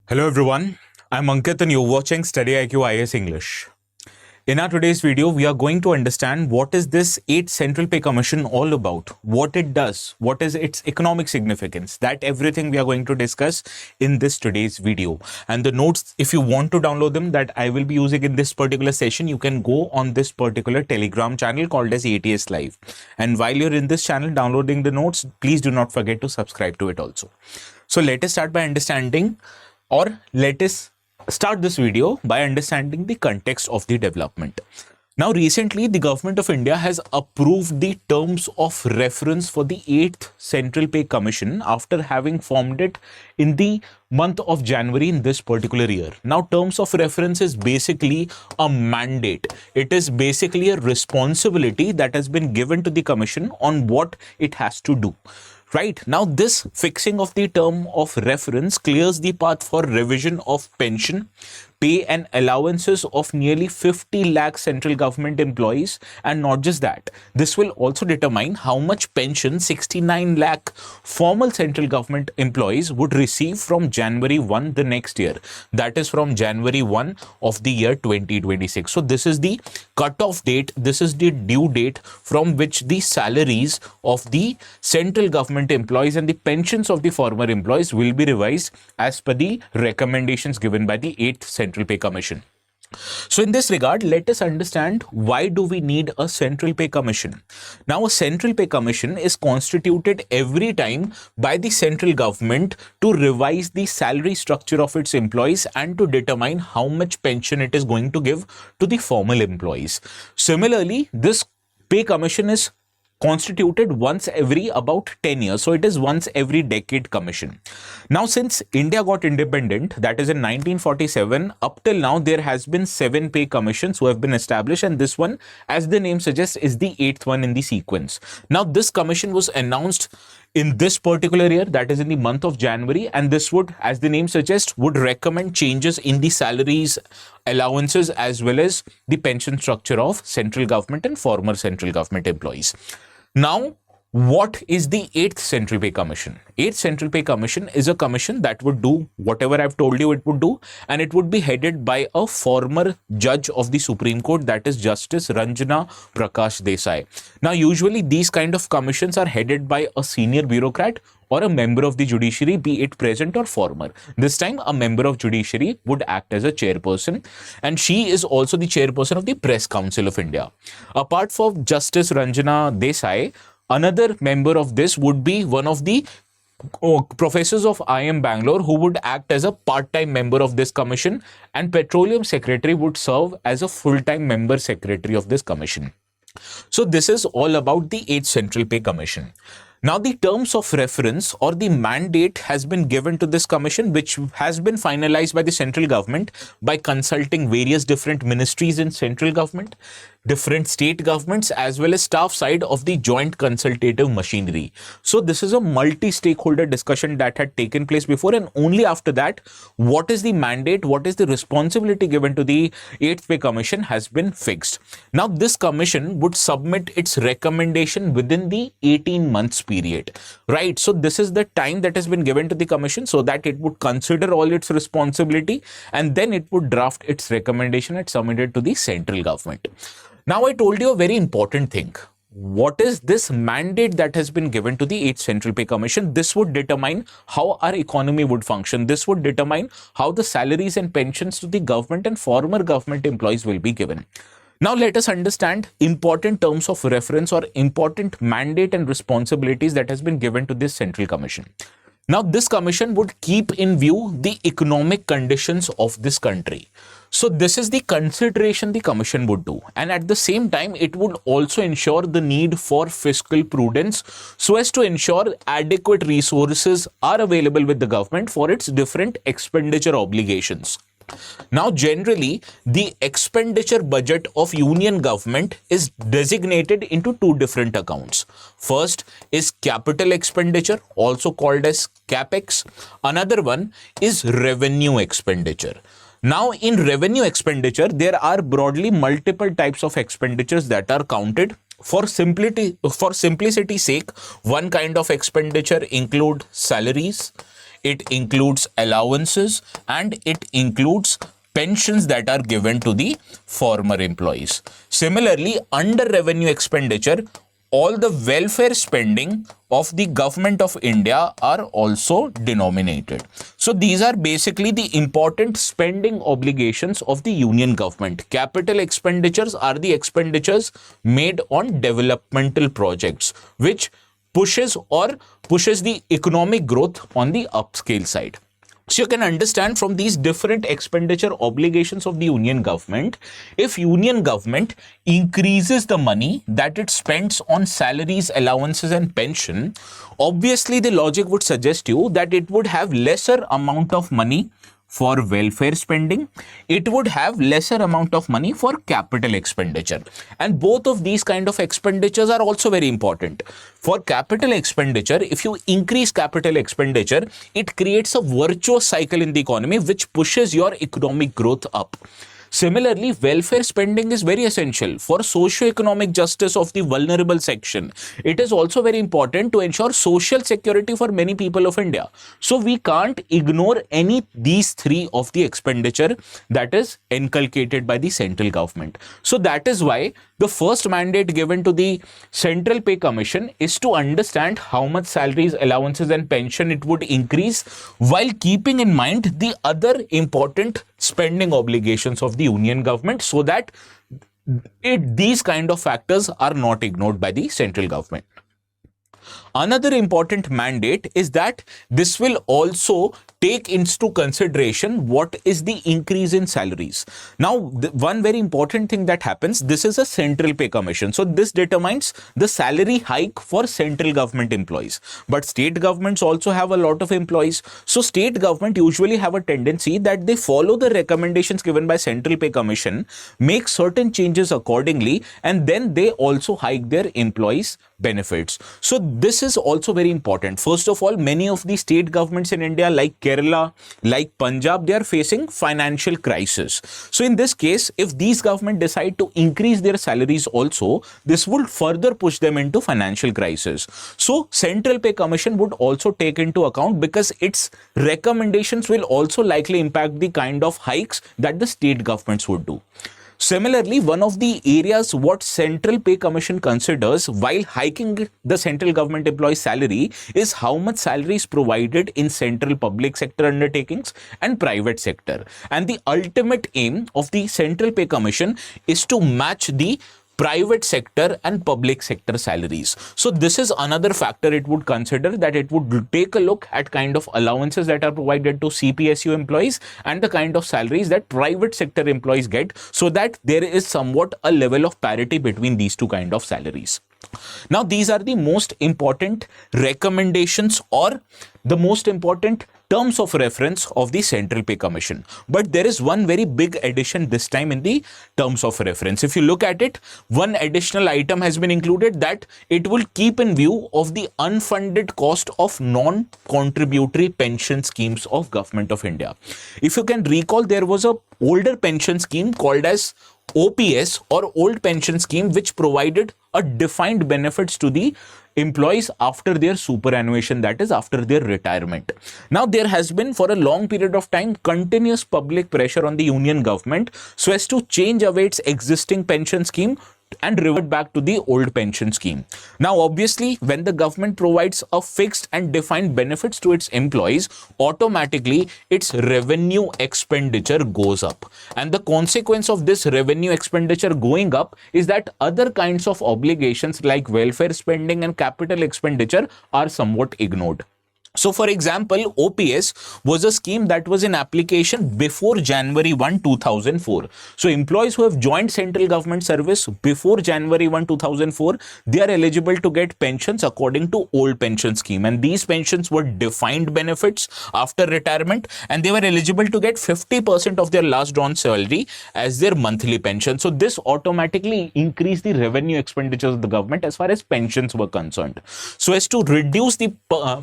Hello everyone, I'm Ankit and you're watching StudyIQ IS English. In our today's video, we are going to understand what is this 8th Central Pay Commission all about, what it does, what is its economic significance, that everything we are going to discuss in this today's video. And the notes, if you want to download them, that I will be using in this particular session, you can go on this particular Telegram channel called as ATS Live. And while you're in this channel downloading the notes, please do not forget to subscribe to it also. So let us start by understanding let us start this video by understanding the context of the development. Now, recently, the government of India has approved the terms of reference for the 8th Central Pay Commission after having formed it in the month of January in this particular year. Now, terms of reference is basically a mandate. It is basically a responsibility that has been given to the commission on what it has to do. Right now, this fixing of the term of reference clears the path for revision of pension, pay and allowances of nearly 50 lakh central government employees. And not just that, this will also determine how much pension 69 lakh formal central government employees would receive from January 1 the next year. That is from January 1 of the year 2026. So this is the cutoff date. This is the due date from which the salaries of the central government employees and the pensions of the former employees will be revised as per the recommendations given by the 8th Central Pay Commission. So in this regard, let us understand why do we need a Central Pay Commission. Now, a Central Pay Commission is constituted every time by the central government to revise the salary structure of its employees and to determine how much pension it is going to give to the formal employees. Similarly, this Pay Commission is constituted once every about 10 years. So it is once every decade commission. Now, since India got independent, that is in 1947, up till now, there has been 7 pay commissions who have been established. And this one, as the name suggests, is the 8th one in the sequence. Now, this commission was announced in this particular year, that is in the month of January. And this would, as the name suggests, would recommend changes in the salaries, allowances, as well as the pension structure of central government and former central government employees. Now, what is the 8th Central Pay Commission? 8th Central Pay Commission is a commission that would do whatever I've told you it would do, and it would be headed by a former judge of the Supreme Court, that is Justice Ranjana Prakash Desai. Now, usually these kind of commissions are headed by a senior bureaucrat or a member of the judiciary, be it present or former. This time, a member of judiciary would act as a chairperson, and she is also the chairperson of the Press Council of India. Apart from Justice Ranjana Desai, another member of this would be one of the professors of IIM Bangalore who would act as a part-time member of this commission, and Petroleum Secretary would serve as a full-time member secretary of this commission. So this is all about the 8th Central Pay Commission. Now, the terms of reference or the mandate has been given to this commission, which has been finalized by the central government by consulting various different ministries in central government, different state governments, as well as staff side of the joint consultative machinery. So this is a multi-stakeholder discussion that had taken place before, and only after that, what is the mandate, what is the responsibility given to the 8th Pay Commission has been fixed. Now, this commission would submit its recommendation within the 18 months period, right? So this is the time that has been given to the commission so that it would consider all its responsibility, and then it would draft its recommendation and submit it to the central government. Now, I told you a very important thing. What is this mandate that has been given to the 8th Central Pay Commission? This would determine how our economy would function. This would determine how the salaries and pensions to the government and former government employees will be given. Now, let us understand important terms of reference or important mandate and responsibilities that has been given to this Central Commission. Now, this commission would keep in view the economic conditions of this country. So this is the consideration the commission would do. And at the same time, it would also ensure the need for fiscal prudence so as to ensure adequate resources are available with the government for its different expenditure obligations. Now, generally, the expenditure budget of union government is designated into 2 different accounts. First is capital expenditure, also called as CapEx. Another one is revenue expenditure. Now, in revenue expenditure, there are broadly multiple types of expenditures that are counted. For simplicity's sake, one kind of expenditure include salaries, it includes allowances, and it includes pensions that are given to the former employees. Similarly, under revenue expenditure, all the welfare spending of the government of India are also denominated. So these are basically the important spending obligations of the union government. Capital expenditures are the expenditures made on developmental projects, which pushes the economic growth on the upscale side. So you can understand from these different expenditure obligations of the union government, if union government increases the money that it spends on salaries, allowances and pension, obviously the logic would suggest you that it would have lesser amount of money for welfare spending, it would have lesser amount of money for capital expenditure. And both of these kind of expenditures are also very important. For capital expenditure, if you increase capital expenditure, it creates a virtuous cycle in the economy which pushes your economic growth up. Similarly, welfare spending is very essential for socio-economic justice of the vulnerable section. It is also very important to ensure social security for many people of India. So we can't ignore these three of the expenditure that is inculcated by the central government. So that is why the first mandate given to the Central Pay Commission is to understand how much salaries, allowances and pension it would increase, while keeping in mind the other important spending obligations of the union government, so that these kind of factors are not ignored by the central government. Another important mandate is that this will also take into consideration what is the increase in salaries. Now, one very important thing that happens, this is a central pay commission. So this determines the salary hike for central government employees. But state governments also have a lot of employees. So state government usually have a tendency that they follow the recommendations given by central pay commission, make certain changes accordingly, and then they also hike their employees' benefits. So this is also very important. First of all, many of the state governments in India, like Kerala, like Punjab, they are facing financial crisis. So in this case, if these government decide to increase their salaries also, this would further push them into financial crisis. So Central Pay Commission would also take into account, because its recommendations will also likely impact the kind of hikes that the state governments would do. Similarly, one of the areas what Central Pay Commission considers while hiking the central government employee's salary is how much salary is provided in central public sector undertakings and private sector. And the ultimate aim of the Central Pay Commission is to match the private sector and public sector salaries. So this is another factor it would consider, that it would take a look at kind of allowances that are provided to CPSU employees and the kind of salaries that private sector employees get, so that there is somewhat a level of parity between these two kind of salaries. Now, these are the most important recommendations or the most important terms of reference of the Central Pay Commission. But there is one very big addition this time in the terms of reference. If you look at it, one additional item has been included, that it will keep in view of the unfunded cost of non-contributory pension schemes of Government of India. If you can recall, there was a older pension scheme called as OPS or old pension scheme, which provided a defined benefits to the employees after their superannuation, that is after their retirement. Now, there has been for a long period of time continuous public pressure on the union government so as to change away its existing pension scheme and revert back to the old pension scheme. Now, obviously, when the government provides a fixed and defined benefits to its employees, automatically its revenue expenditure goes up. And the consequence of this revenue expenditure going up is that other kinds of obligations like welfare spending and capital expenditure are somewhat ignored. So, for example, OPS was a scheme that was in application before January 1, 2004. So, employees who have joined central government service before January 1, 2004, they are eligible to get pensions according to old pension scheme. And these pensions were defined benefits after retirement, and they were eligible to get 50% of their last drawn salary as their monthly pension. So, this automatically increased the revenue expenditures of the government as far as pensions were concerned. So, as to reduce the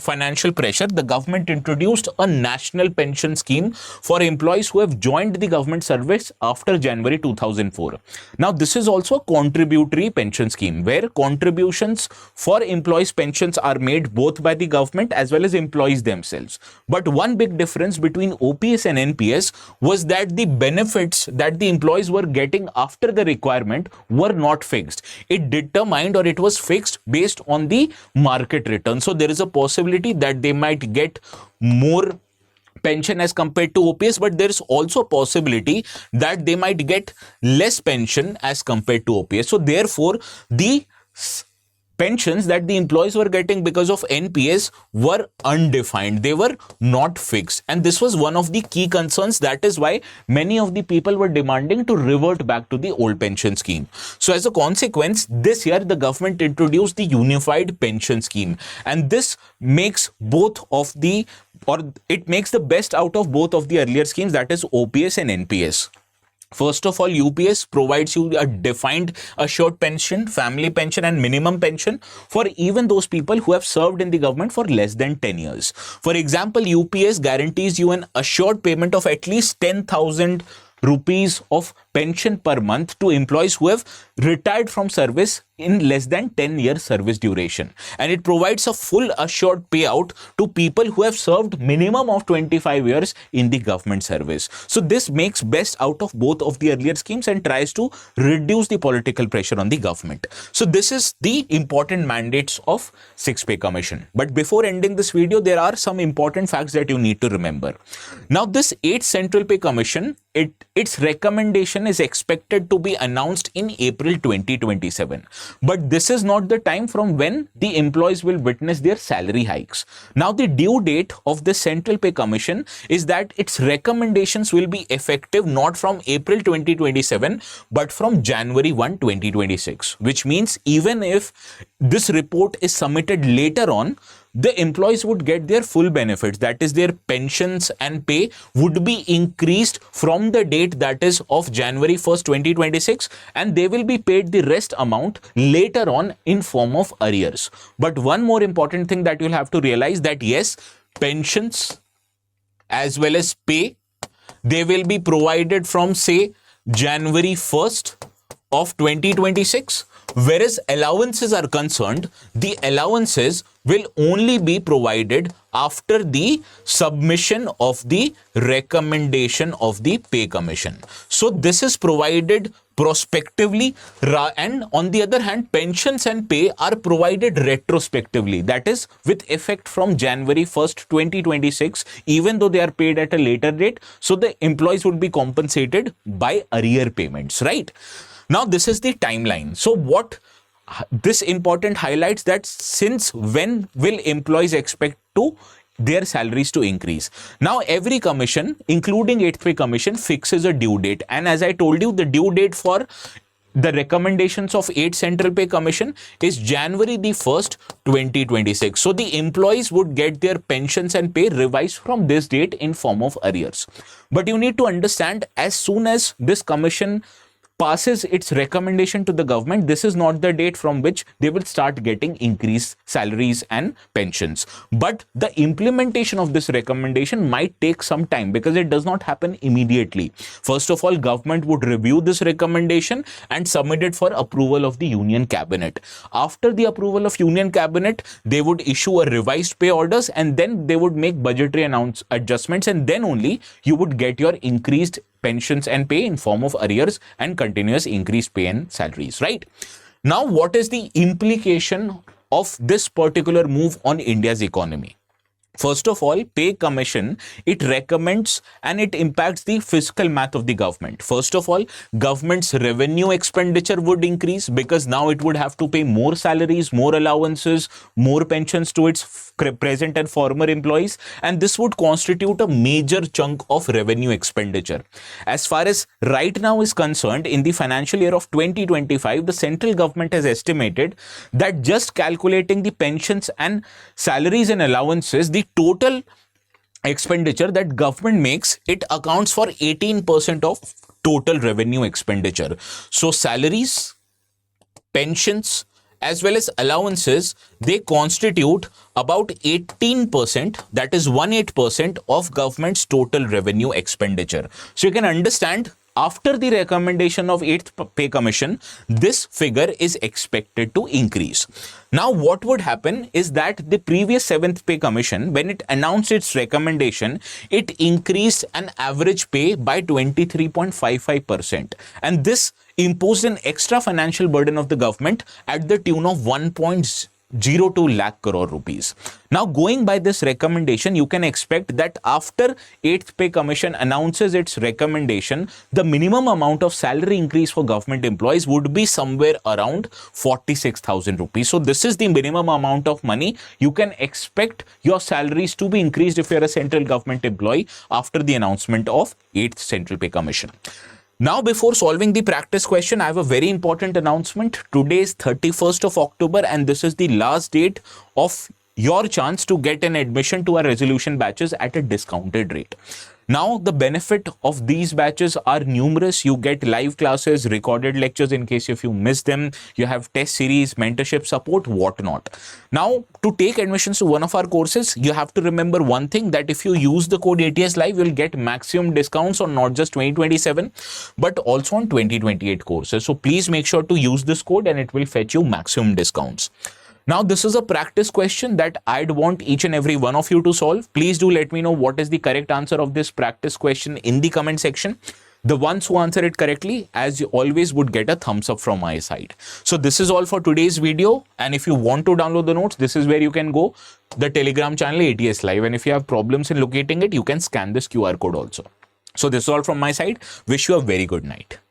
financial pressure, the government introduced a national pension scheme for employees who have joined the government service after January 2004. Now, this is also a contributory pension scheme where contributions for employees' pensions are made both by the government as well as employees themselves. But one big difference between OPS and NPS was that the benefits that the employees were getting after the requirement were not fixed. It determined, or it was fixed based on the market return. So there is a possibility that they might get more pension as compared to OPS, but there is also a possibility that they might get less pension as compared to OPS. So therefore, the pensions that the employees were getting because of NPS were undefined. They were not fixed. And this was one of the key concerns. That is why many of the people were demanding to revert back to the old pension scheme. So as a consequence, this year the government introduced the unified pension scheme. And this makes it makes the best out of both of the earlier schemes, that is OPS and NPS. First of all, UPS provides you a defined assured pension, family pension and minimum pension for even those people who have served in the government for less than 10 years. For example, UPS guarantees you an assured payment of at least 10,000 rupees of pension per month to employees who have retired from service in less than 10-year service duration. And it provides a full assured payout to people who have served minimum of 25 years in the government service. So this makes best out of both of the earlier schemes and tries to reduce the political pressure on the government. So this is the important mandates of 6th Pay Commission. But before ending this video, there are some important facts that you need to remember. Now, this 8th Central Pay Commission, its recommendation is expected to be announced in April 2027. But this is not the time from when the employees will witness their salary hikes. Now, the due date of the Central Pay Commission is that its recommendations will be effective not from April 2027, but from January 1, 2026, which means even if this report is submitted later on, the employees would get their full benefits, that is their pensions and pay would be increased from the date that is of January 1st, 2026, and they will be paid the rest amount later on in form of arrears. But one more important thing that you'll have to realize that yes, pensions as well as pay, they will be provided from say January 1st of 2026. Whereas allowances are concerned, the allowances will only be provided after the submission of the recommendation of the Pay Commission. So this is provided prospectively, and on the other hand, pensions and pay are provided retrospectively, that is with effect from January 1st, 2026, even though they are paid at a later date. So the employees would be compensated by arrear payments, right? Now, this is the timeline. So what this important highlights that since when will employees expect to their salaries to increase? Now, every commission, including 8th Pay Commission, fixes a due date. And as I told you, the due date for the recommendations of 8th Central Pay Commission is January the 1st, 2026. So the employees would get their pensions and pay revised from this date in form of arrears. But you need to understand, as soon as this commission passes its recommendation to the government, this is not the date from which they will start getting increased salaries and pensions. But the implementation of this recommendation might take some time because it does not happen immediately. First of all, government would review this recommendation and submit it for approval of the Union Cabinet. After the approval of Union Cabinet, they would issue a revised pay orders and then they would make budgetary adjustments, and then only you would get your increased pensions and pay in form of arrears and continuous increased pay and salaries, right? Now, what is the implication of this particular move on India's economy? First of all, Pay Commission, it recommends and it impacts the fiscal math of the government. First of all, government's revenue expenditure would increase because now it would have to pay more salaries, more allowances, more pensions to its present and former employees, and this would constitute a major chunk of revenue expenditure. As far as right now is concerned, in the financial year of 2025, the central government has estimated that just calculating the pensions and salaries and allowances, the total expenditure that government makes, it accounts for 18% of total revenue expenditure. So salaries, pensions, as well as allowances, they constitute about 18%, that is 18% of government's total revenue expenditure. So you can understand, after the recommendation of 8th Pay Commission, this figure is expected to increase. Now, what would happen is that the previous 7th Pay Commission, when it announced its recommendation, it increased an average pay by 23.55%. And this imposed an extra financial burden of the government at the tune of 1.02 lakh crore rupees. Now, going by this recommendation, you can expect that after 8th Pay Commission announces its recommendation, the minimum amount of salary increase for government employees would be somewhere around 46,000 rupees. So this is the minimum amount of money you can expect your salaries to be increased if you're a central government employee after the announcement of 8th Central Pay Commission. Now, before solving the practice question, I have a very important announcement. Today is 31st of October and this is the last date of your chance to get an admission to our resolution batches at a discounted rate. Now, the benefit of these batches are numerous. You get live classes, recorded lectures in case if you miss them. You have test series, mentorship support, whatnot. Now, to take admissions to one of our courses, you have to remember one thing, that if you use the code ATS Live, you'll get maximum discounts on not just 2027, but also on 2028 courses. So please make sure to use this code and it will fetch you maximum discounts. Now, this is a practice question that I'd want each and every one of you to solve. Please do let me know what is the correct answer of this practice question in the comment section. The ones who answer it correctly, as you always, would get a thumbs up from my side. So this is all for today's video. And if you want to download the notes, this is where you can go, the Telegram channel ATS Live. And if you have problems in locating it, you can scan this QR code also. So this is all from my side. Wish you a very good night.